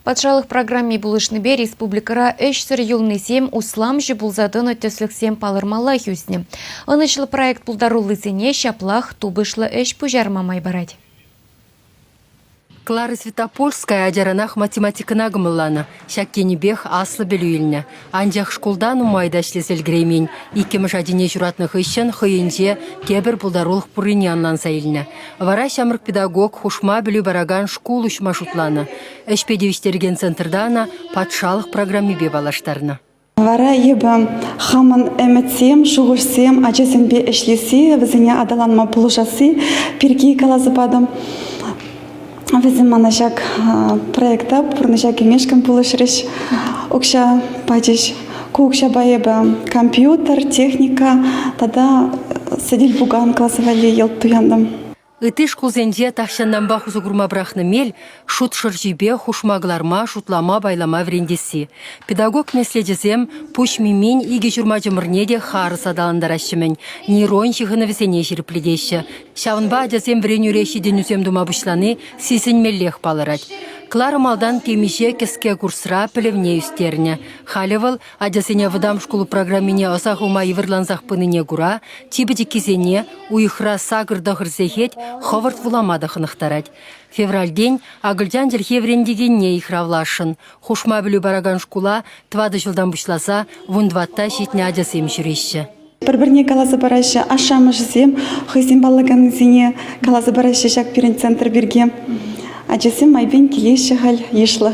Патшалық программе булышныбе республикара эшсір юлнесем услам жы булзадын өттесліксем палырмалла хүсіне. Онышлы проект булдарулысыне шаплах тубышлы эш пужармамай барад. Клара Святопольская адяранах математикына гымылланы. Шаккенебех аслы білуілні. Анжақ школдан умайда шлесель гремень. Икеміш адине журатных ищен хыйынже кебір бұлдарулық пұрыне анланса илні. Вара шамырк педагог хушма білу бараган школ ұшма шутланы. Эшпедевіштерген центрдана патшалық программебе балаштарны. Вара ебі хамын әмітсем, шуғышсем, ачасенбе эшлесе, візіне адаланма пұлышасы, перки калазыбадым. Візім манашак проекта, пұрнышак емешкім пұлышырыш, оқша падеш, көкша байыбы компьютер, техника, тада сәдел бұған классывали ел туяндым. Ыты школзенде тахшаннан баху зугурма брахны мел, шут шыржибе хушмагларма, шутлама байлама врендеси. Педагог меследезем пуш мимень иге журма жымырнеде хары садаландарашымен, нейрон шихына весене жиріпледеші. Шавынба адязем вренюреші денюзем дума бұшланы сисін меллех палырад. Клара малдан темеше кеске курсра пілевне үстеріне. Халевал адясене выдам школу программине осахума ивырланзақ пыныне гура, тибеде кезене уйхра сагырда хырзехет ховард вуламада хынықтарад. Февраль день агылдян дерхеврендегенне ихравлашын. Хушма білу бараган школа твады жылдан бұшласа вундватта шетне адясем жүреші. Бір-біріне қалазы барашы, ашамы жызем, хызем баллаган зене қалазы барашы жак перен центр берге. Ачасем майбен келеші хал ешлі.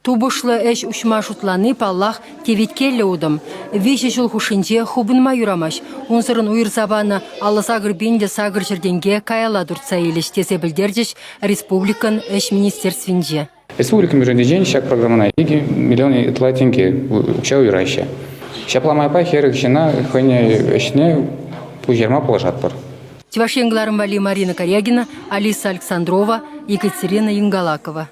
Тубышлы әш ұшма шутланы паллах теветкелі удым. Веші жыл хушынже хубынма юрамаш. Унсырын уйыр забаны алла сагыр бенде сагыр жерденге каяла дұртса елештесе білдердіш республикан әш министерственже. Республика международный шаг программана иги миллионы тлатинки уча уйраща. Шаплама пахер хина хоня эшне пужерма положат пар. Тивашенгларым вали Марина Корягина, Алиса Александрова, Екатерина Янгалакова.